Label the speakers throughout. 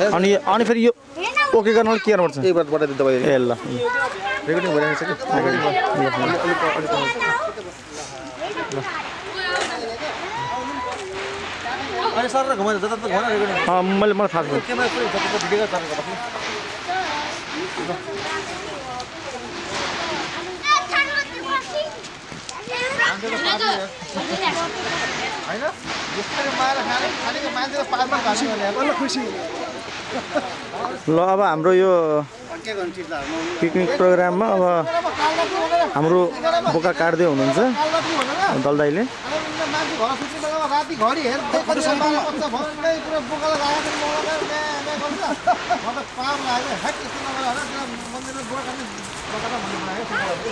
Speaker 1: अनि फेरि यो ओके गर्नलाई के गर्नुपर्छ
Speaker 2: एक बार बताइदिनु तपाईँ
Speaker 1: ए ल
Speaker 2: रेकर्डिङ भइरहेको छ कि अनि सर घुमाइ जता घुमाइ रेकर्डिङ
Speaker 1: मलाई थाहा छ
Speaker 2: क्यामेरा पुरै जता भिडियो गर्छ हैन यसरी मार खानेको मान्छेको पारमा घाँसी गर्ने खुसी
Speaker 1: ल अब हाम्रो यो पिकनिक प्रोग्राममा अब हाम्रो बोका काट्दै हुनुहुन्छ दलदाइले
Speaker 2: मान्छे घर सुत्ने बेलामा राति घडी हेर्दै भन्दै पुरा बोकालाई राखेको गर्छ म त पार लाग्यो हेक यस्तो नगरेर होइन मन्दिरमा बोका खाने बोका भन्ने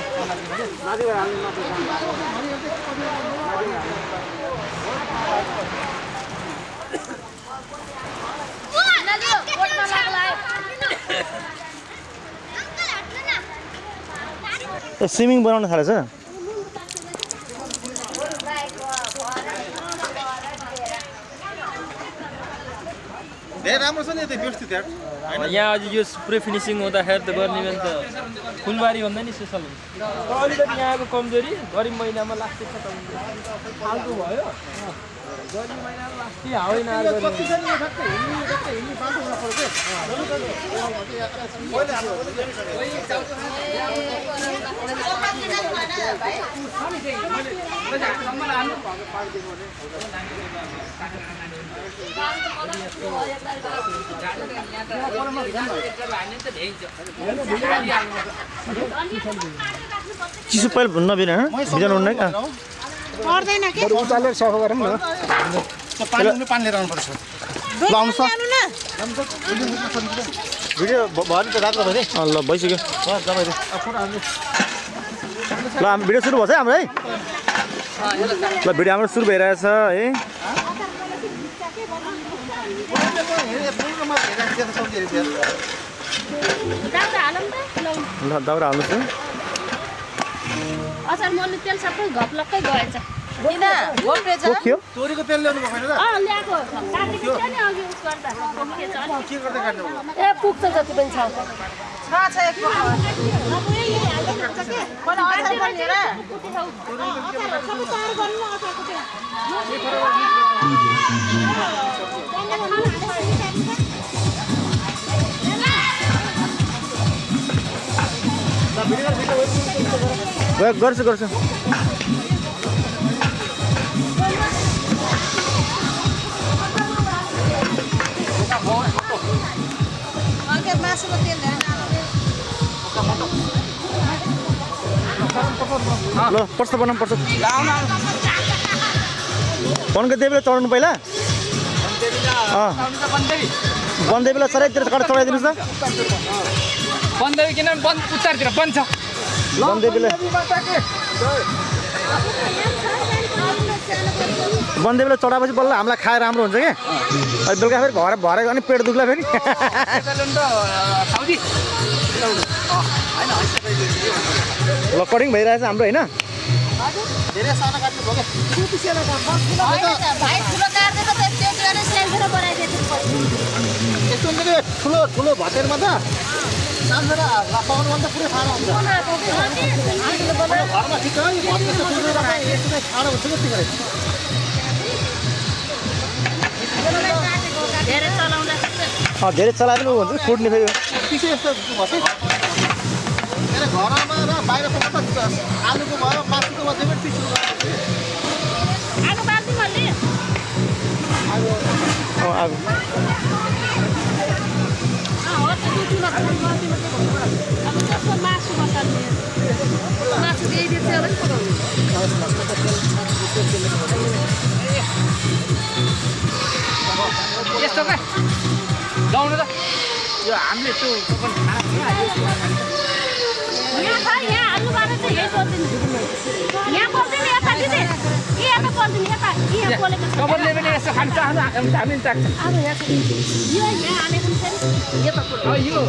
Speaker 1: स्विमिङ बनाउन थालेछ
Speaker 2: धेरै राम्रो छ नि यतै व्यवस्थित यार
Speaker 3: यहाँ अझ यो पुरै फिनिसिङ हुँदाखेरि त गर्ने भने त फुलबारी भन्दा नि स्पेसल हुन्छ अलिकति यहाँको कमजोरी गरिब महिनामा लास्टै छ फाल्तु भयो गरिब महिनामा लास्टै हावै नआएर
Speaker 1: चिसो पहिला नबिन भिजाउनु हुन्न क्या
Speaker 4: पर्दैन के
Speaker 2: उचालेर सफा गरौँ न पानी लिएर आउनुपर्छ
Speaker 1: ल आउनुहोस्
Speaker 2: भिडियो भयो नि त रातो भयो
Speaker 1: ल भइसक्यो ल हाम्रो भिडियो सुरु भएछ है हाम्रो है ल भिडियो हाम्रो सुरु भइरहेछ है ल दाउरा हाल्नुहोस् है
Speaker 4: अचार मले तेल सबै घप्लक्कै गएछ किन गोप्रेछ
Speaker 1: पोख्यो
Speaker 2: तोरीको तेल ल्याउनु भएको होइन
Speaker 4: ल्याएको काटेको थियो नि अघि उस गर्दा
Speaker 2: के गर्दै काट्नु
Speaker 4: ए पुग्छ जति पनि छ एक मलाई अचार बनिएर सबै तयार गर्नु न अचारको
Speaker 1: गर्छु गर्छु
Speaker 4: मासुको तेल
Speaker 1: ल पर्छ बनाउनु पर्छ वनको देवीलाई चढाउनु पहिला वनदेवीलाई चराइतिर चढाइदिनुहोस् न
Speaker 3: बन्देवी किन उत्तरतिर बन्छ
Speaker 1: वनदेवीलाई चढाएपछि बल्ल हामीलाई खाएर राम्रो हुन्छ क्या अहिले बेलुका फेरि घर भरेको अनि पेट दुख्ला फेरि ल कटिङ भइरहेछ हाम्रो होइन
Speaker 2: धेरै सानो काट्नु भयो यस्तो ठुलो ठुलो भतेरमा त सानोरा लपाउनु भने त पुरै खाना हुन्छ घरमा ठिक हो खाना हुन्छ कति गरेर
Speaker 1: धेरै चलाएर पनि हुन्छ फुट्ने फेरि
Speaker 2: पिसे यस्तो भन्छ मेरो घरमा र बाहिर पनि आलुको भयो मासुको भयो दुई पिस
Speaker 4: आगो बाल्दी मैले
Speaker 1: आगो
Speaker 4: मासु मसाल्ने मासु दिइदिन्छ
Speaker 3: यस्तो क्या लाउनु त यो हामीले त्यो
Speaker 4: यहाँ आलुबाट चाहिँ यही पर्दैन यहाँ पर्दैन यता दिदी यता पर्दैन यता यहाँ बोलेको छ
Speaker 3: तपाईँले पनि यसो खान चाहनु हामी चाख्छ
Speaker 4: अब यहाँ हालेको छ यता
Speaker 3: यो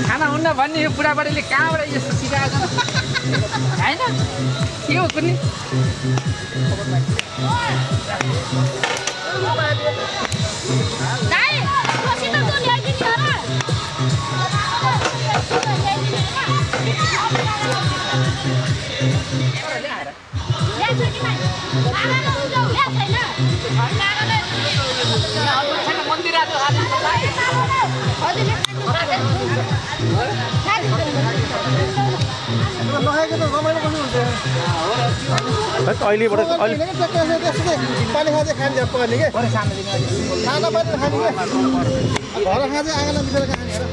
Speaker 3: खाना हुन्न भन्ने यो बुढाबुढीले कहाँबाट यस्तो सिकाएको होइन के हो कुनै
Speaker 4: दाइ
Speaker 2: नखाएको त रमाइलो पनि हुन्छ
Speaker 1: अहिलेबाट अहिले
Speaker 2: पानी खाँदै खाने पर्ने के खाना पनि खाने के घर खाँदै आँगन मिसाएर खाने हेर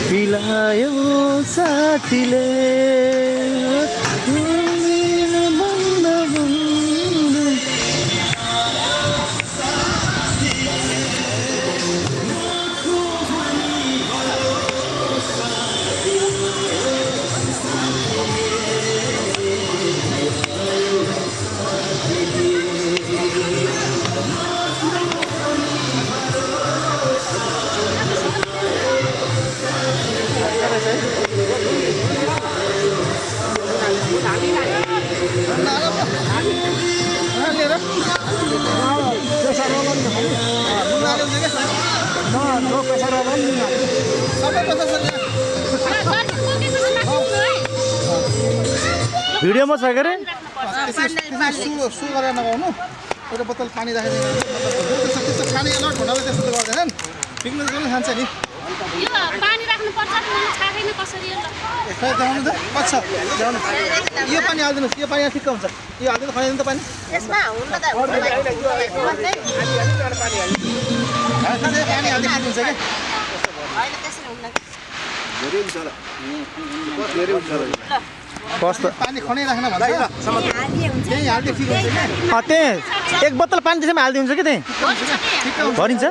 Speaker 1: पिलायो साथीले भिडियोमा छ के अरे
Speaker 2: सु गरेर नगाउनु एउटा बोतल पानी राखेर त्यस्तो खाने अलर्ट हुनाले त्यस्तो गर्दैनन् पिकनिक पनि खान्छ नि
Speaker 4: यो पानी राख्नु पर्छ नि मैले थाहा छैन कसरी हो
Speaker 2: खै देखाउनु त कति छ देखाउनु यो पानी हालिदिनुहोस् यो पानी यहाँ ठिक्क हुन्छ यो हालिदिनु खुवाइदिनु त पानी
Speaker 5: यसमा हुन्न त
Speaker 2: पानी हालिदिनु हुन्छ क्या
Speaker 5: अहिले त्यसरी हुन्न
Speaker 1: कस्तो
Speaker 2: पानी खनै राख्न भन्छ त्यही हालिदिए ठिक हुन्छ क्या
Speaker 1: त्यही एक बोतल पानी त्यसैमा हालिदिन्छ कि त्यही भरिन्छ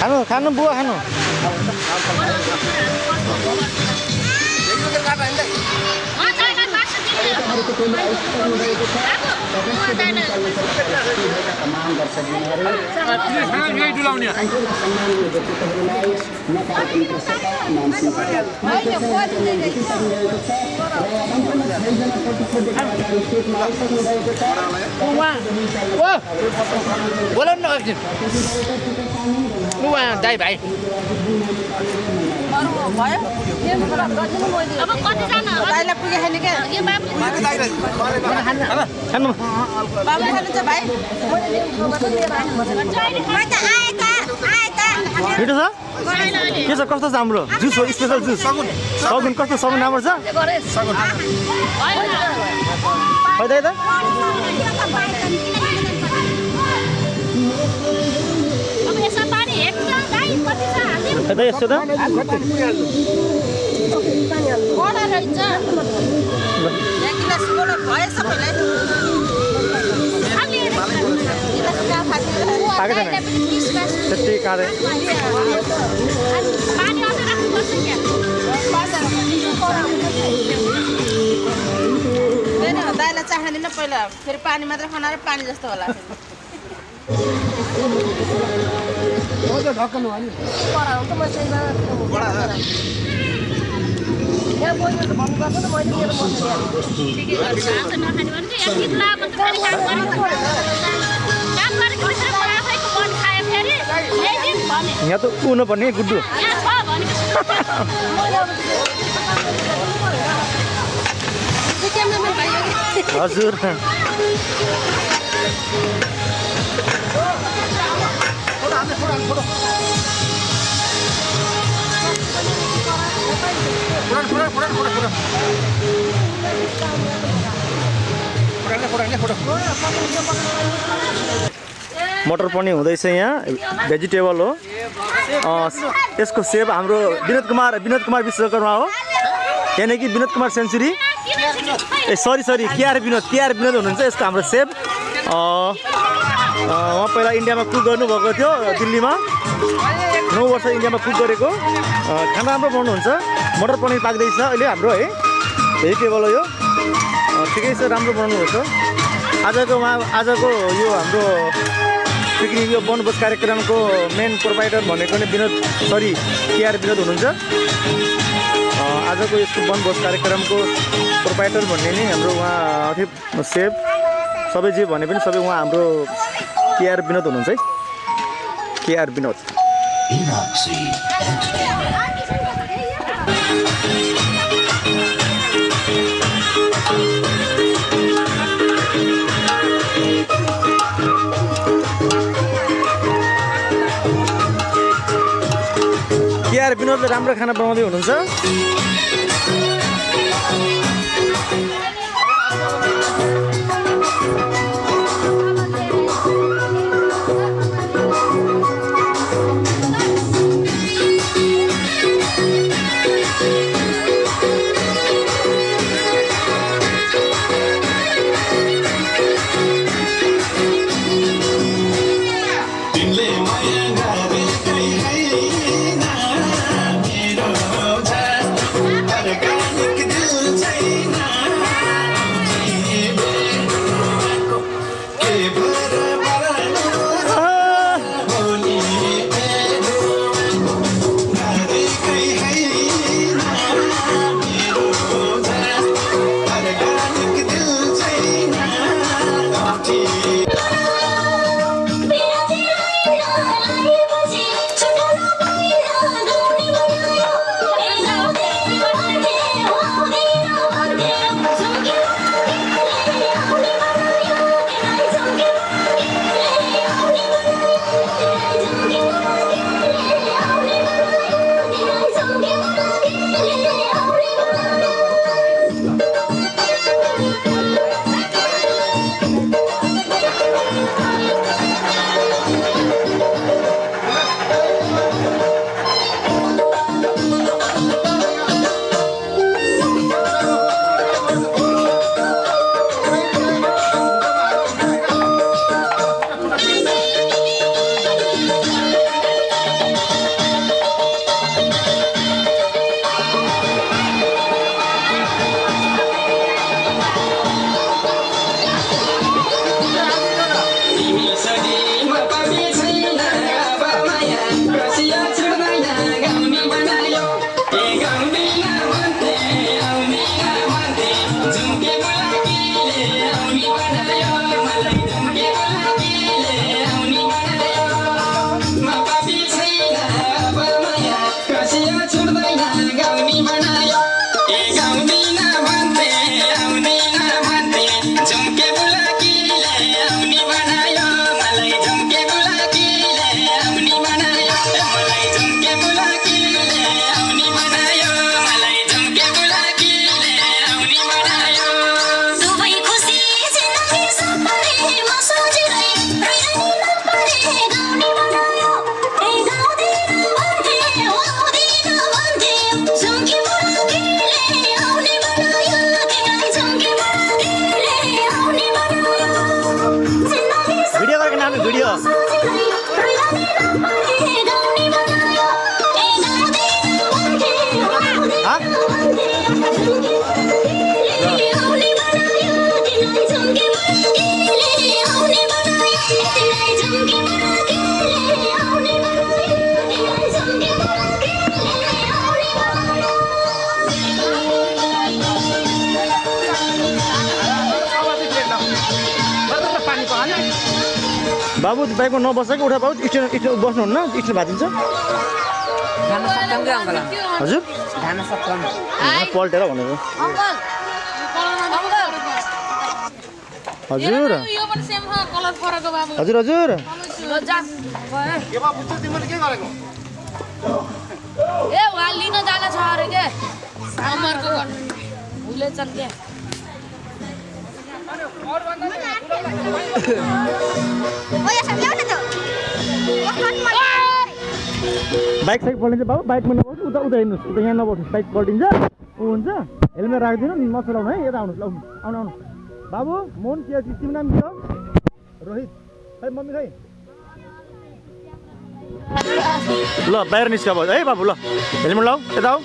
Speaker 1: खानु खानु बुवा खानु
Speaker 3: बोला न एकछिन लु दाइ भाइ
Speaker 4: अब कतिजना
Speaker 5: भाइलाई पुगे खाने क्या
Speaker 4: यो बाबु
Speaker 1: खानु
Speaker 5: बाबु खानुहुन्छ भाइ
Speaker 1: मिठो छ के छ कस्तो छ हाम्रो जुस हो स्पेसल जुस सगुन कस्तो सगुन राम्रो छ खै दाइ त
Speaker 4: अब यसमा पानी हेर्छ गाई कति छ हाल्दिनु
Speaker 1: खै दाइ यस्तो त
Speaker 5: बडा रहेछ एक गिलास बडा भयो सबैलाई
Speaker 1: पाएको छैन त्यति काँडे
Speaker 4: पानी अझै राख्नुपर्छ क्या
Speaker 5: दाइलाई चाख्न दिन पहिला फेरि पानी मात्रै खनाएर पानी जस्तो होला
Speaker 4: ठिकै गर्छ आज नखाने भने चाहिँ एक गीत ला मात्रै फेरि काम गरेको मात्रै म आफैको मन खायो फेरि यही दिन भने
Speaker 1: यहाँ त उन पर्ने गुड्डु
Speaker 4: यहाँ छ भनेको
Speaker 1: हजुर मटर पनिर हुँदैछ यहाँ भेजिटेबल हो यसको सेफ हाम्रो विनोद कुमार विश्वकर्मा हो यानी विनोद कुमार सेन्चुरी ए सरी केआर विनोद हुनुहुन्छ यसको हाम्रो सेफ उहाँ पहिला इन्डियामा कुक गर्नुभएको थियो दिल्लीमा 9 वर्ष इन्डियामा कुक गरेको खाना राम्रो बनाउनुहुन्छ मटर पनिर पाक्दैछ अहिले हाम्रो है भेजिटेबल हो यो ठिकै छ, राम्रो बनाउनुभएको छ। आजको यो हाम्रो पिकनिक यो वनभोज कार्यक्रमको मेन प्रोभाइडर भनेको नै केआर विनोद हुनुहुन्छ। आजको यसको वनभोज कार्यक्रमको प्रोभाइडर भन्ने नै हाम्रो उहाँ थियो सेफ, सबै जे भने पनि सबै उहाँ हाम्रो केआर विनोद हुनुहुन्छ है, केआर विनोद। केआर विनोदले राम्रो खाना बनाउँदै हुनुहुन्छ। बाबु बाइकमा नबसेको उठा बाबु स्ट्यान्ड बस्नुहुन्न स्ट्यान्ड भाँचिन्छ हजुर पल्टेर भनेको हजुर हजुर हजुर
Speaker 4: ए वाल लिन जान छ अरे के अमरको भुले चल के
Speaker 1: बाइक साइक पल्टिन्छ बाबु बाइकमा नबस्नु उता उता हिँड्नुहोस् उता यहाँ नबस्नुहोस् बाइक पल्टिन्छ ऊ हुन्छ हेलमेट राखिदिनु नचलाउनु है यता आउनुहोस् आउनु आउनु आउनु बाबु मोहन के तिम्रो नाम के हो रोहित खै मम्मी खै ल बाहिर निस्क है बाबु ल हेलमेट लाऊ यता आऊ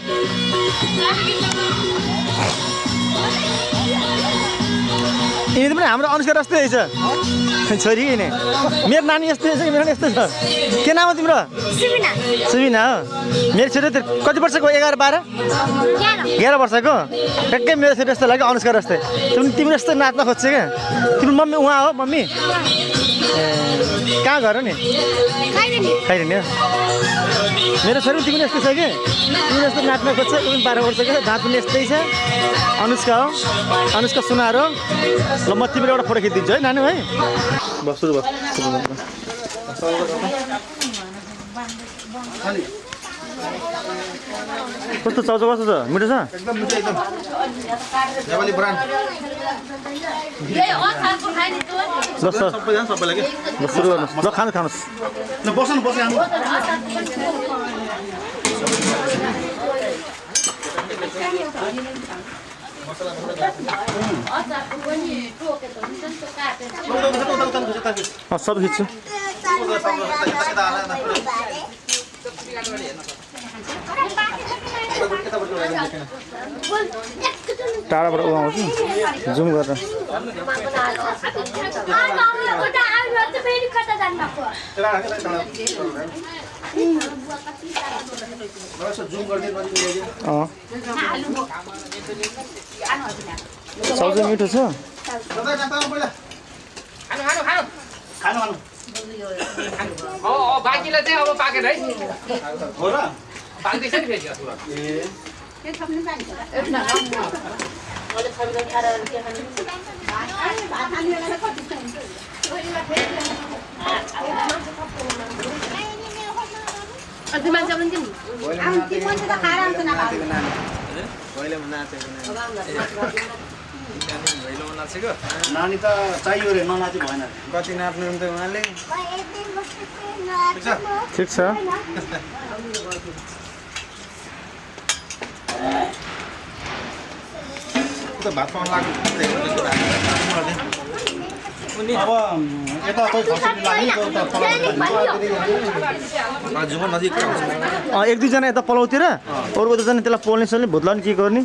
Speaker 1: यिनी पनि हाम्रो अनुष्का जस्तै रहेछ छोरी यिनी मेरो नानी यस्तै रहेछ मेरो यस्तै छ के नाम हो तिम्रो सुबिना हो मेरो छोरी कति वर्षको 11-12 11 वर्षको ठ्याक्कै मेरो छोरी जस्तो लाग्यो अनुष्का जस्तै तिम्रो जस्तो नाच्न खोज्छ क्या तिम्रो मम्मी उहाँ हो मम्मी कहाँ घर हो नि खैरेनी हो मेरो छोरी तिमी यस्तो छ कि तिमी जस्तो नाच्न खोज्छ तिमी 12 वर्षको दाँत पनि यस्तै छ अनुष्का हो अनुष्का सुनार हो ल म तिमीले एउटा फोटो खिचिदिन्छु है नानी है बस सुरु कस्तो चाउचाउ कस्तो छ मिठो छ
Speaker 2: एकदम मिठो एकदम नेपाली ब्रान्ड
Speaker 1: ल सर
Speaker 2: सबैलाई के
Speaker 1: ल सुरु गर्नुहोस् ल खानुहोस्
Speaker 2: ल बस्नु
Speaker 1: सब खिच्छु टाढाबाट उगाउँछु जुम गरेर सबसे मिठो छ
Speaker 6: बाँकीलाई चाहिँ अब पाकेट है पाक्दैछ नि फेरि
Speaker 2: नानी त चाहियो रे ननाची भएन कति नाच्नु त उहाँले
Speaker 1: ठिक छ
Speaker 2: भात पाउन लाग्यो अब यता कोही खर्च लाग्यो नजिक
Speaker 1: एक दुईजना यता पलाउतिर अरू दुईजना त्यसलाई पोल्ने सोल्ने भुत्लाउने के गर्ने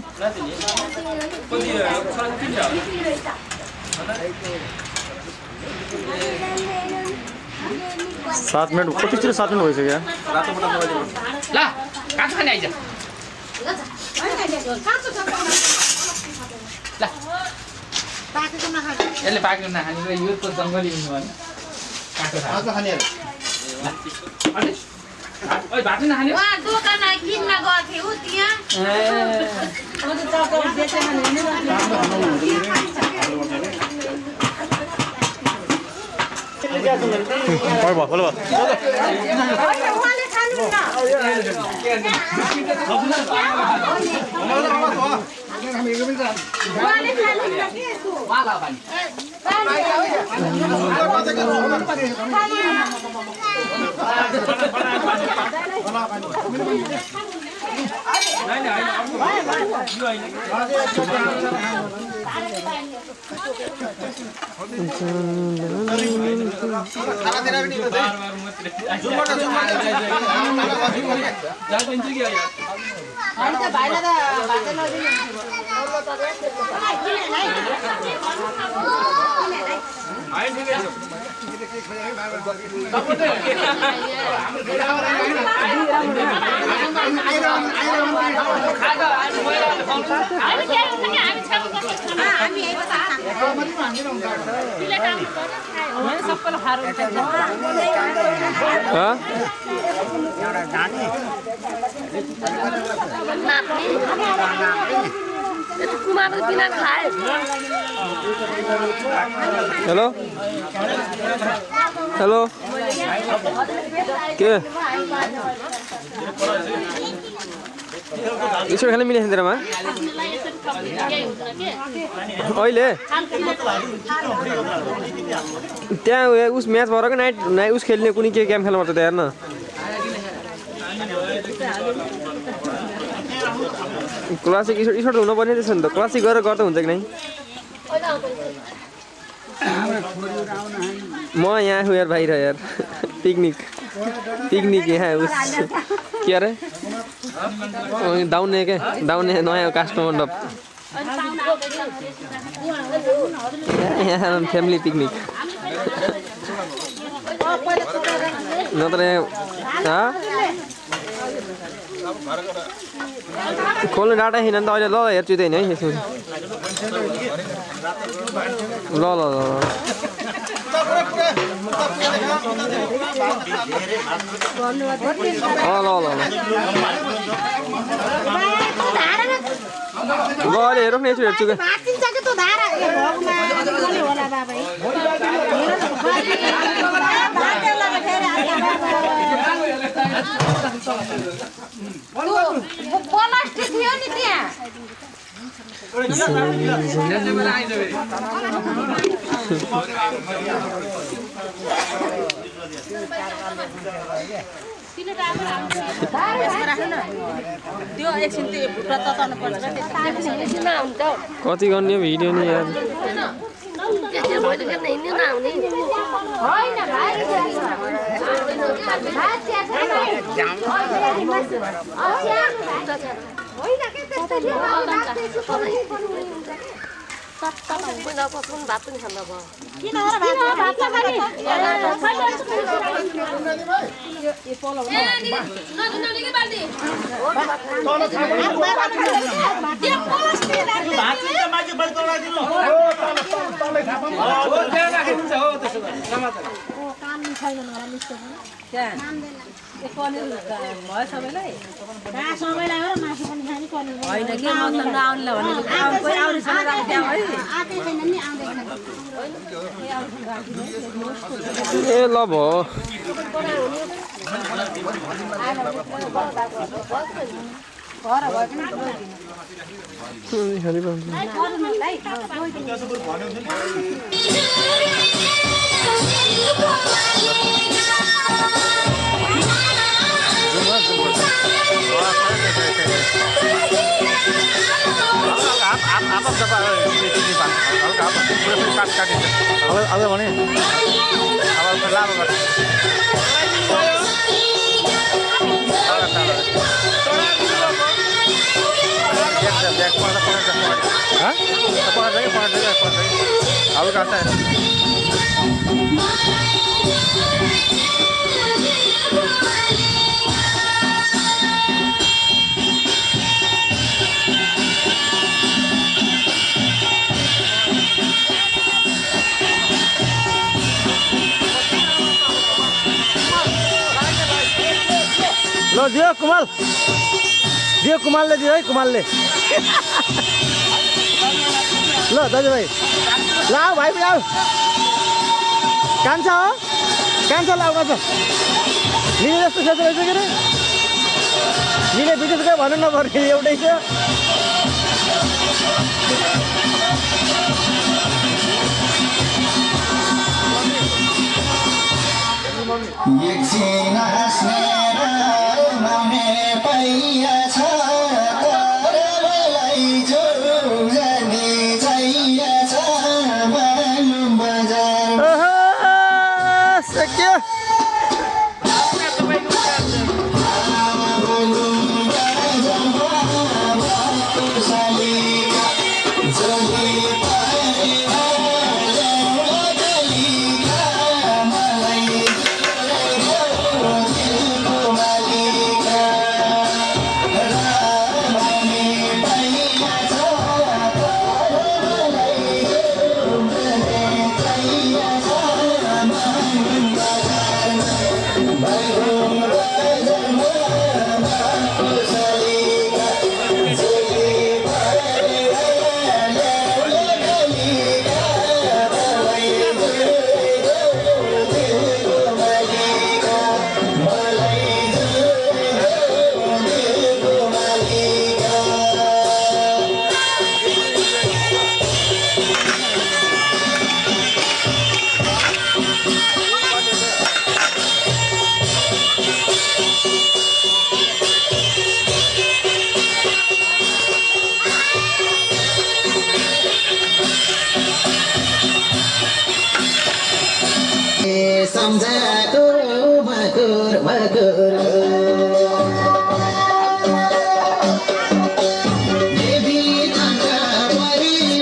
Speaker 1: 7 मिनट कतिचोटि 7 मिनट भइसक्यो
Speaker 6: ल काँचो खाने आइज ल यसले पाकेको नखाने यो त जङ्गली हुनु भएन
Speaker 2: काँचो खाने
Speaker 6: ओइ भात नखाने
Speaker 4: दोकानमा किन्न गएको थियो
Speaker 3: हेलो हेलो के यसो खाली मिलेछ तेरोमा अहिले त्यहाँ उस म्याच भएर नाइट उस खेल्ने कुनै के गेम खेल्नु पर्छ त्यहाँ हेर्न क्लासिक स्पोर्ट हुनुपर्ने रहेछ नि त क्लासिक गरेर गर्दा हुन्छ कि नै म यहाँ छु यार बाहिर यार पिकनिक यहाँ उस के अरे दाउने क्या दाउने नयाँ काष्ठ मण्डप
Speaker 7: यहाँ फ्यामिली पिकनिक नत्र खोल्नु डाटा छैन नि त अहिले ल हेर्छु त्यही है यसो ल ल ल ल ल ल अहिले हेरौँ न यसो हेर्छु
Speaker 4: प्लास्टिक थियो नि त्यहाँ
Speaker 5: त्यो एकछिन त्यो तताउनु पर्छ
Speaker 7: कति गर्ने भिडियो नि यार ए ल भयो
Speaker 1: अब भने हल्का ल दियो कुमालले दियो है कुमालले ल दाजुभाइ ल भाइ पनि आऊ कान्छा हो कान्छा लाउन छ निले जस्तो सेतो रहेछ के अरे निले विशेष गरी भन्नु नपर्ने एउटै छ
Speaker 8: एकछिन हाँस्नेर रमाउने पाइया छ तर मलाई जो जाने चाहिएछ बानु बजार
Speaker 1: सक्यो
Speaker 8: सम्झाको मकुर मकुर देवी नन्दा परी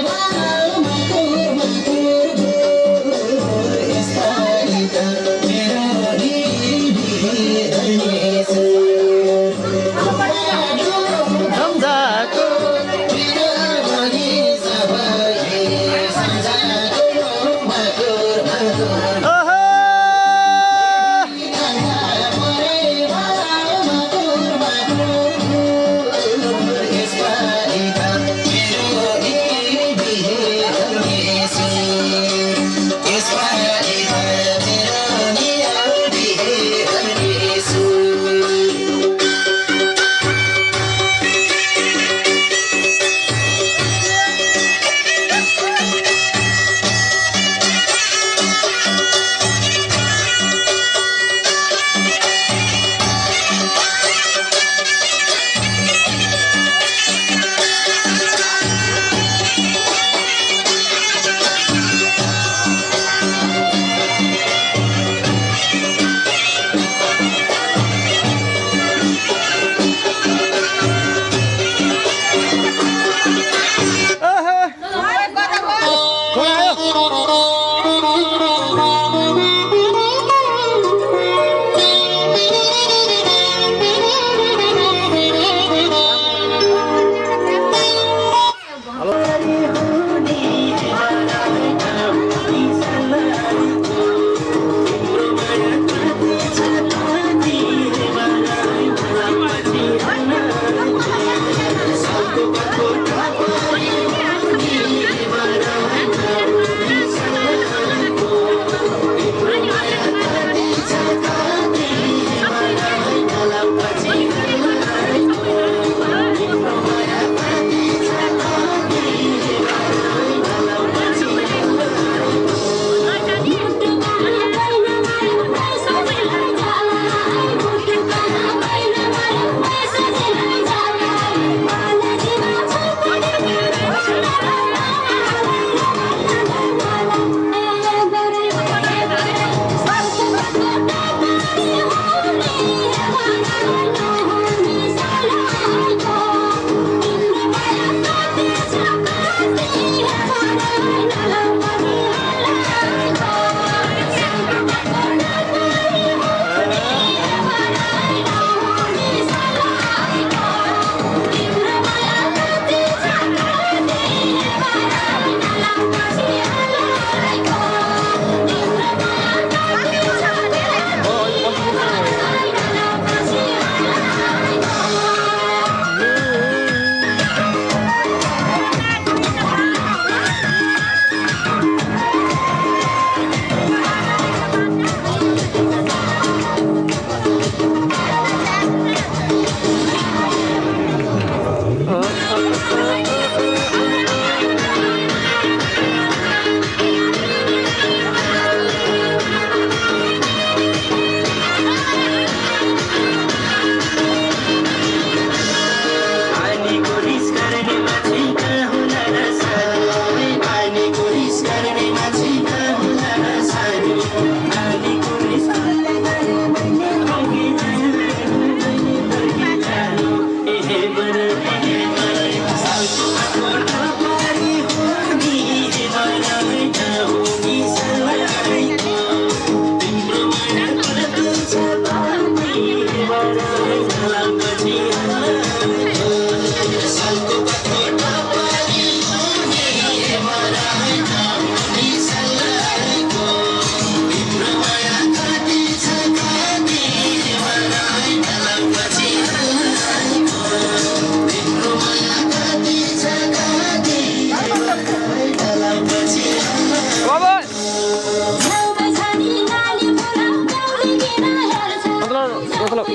Speaker 7: मतलब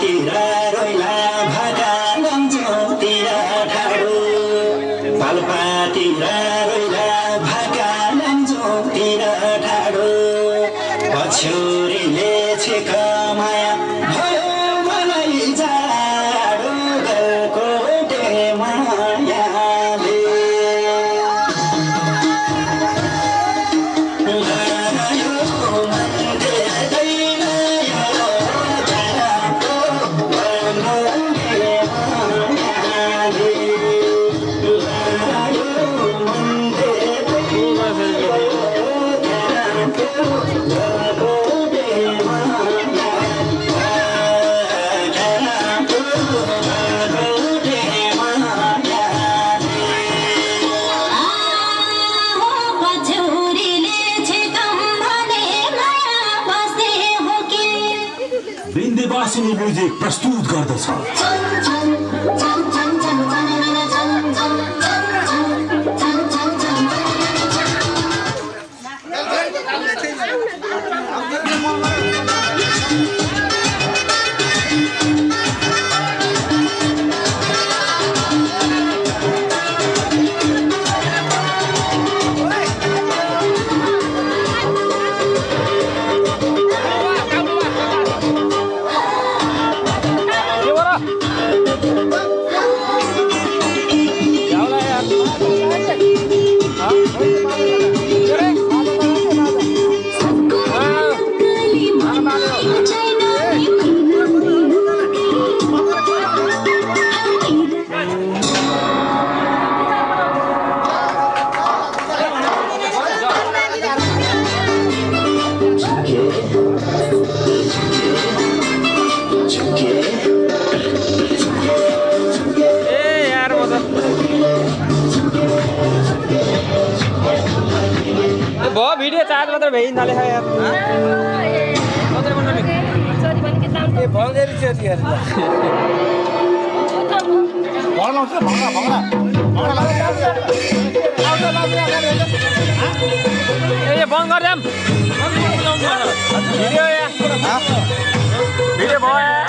Speaker 8: पालपातिर रोइला भाका लम्चोतिर ठाडो पालपातिर रोइला भाका लम्चोतिर ठाडो पछ्यौरीले छेक माया भयो मलाई जाडो गलकोटे मायाले लगायो मन देख्दैन यो जनाको बनोले मायाले लगायो मन देख्दैन यो जनाको गलकोटे
Speaker 9: बिन्देवासिनी म्युजिक प्रस्तुत गर्दछ
Speaker 7: भयो भिडियो चार्ज मात्र भए नाले खा यार ए बन्द गरिदियौँ भिडियो भयो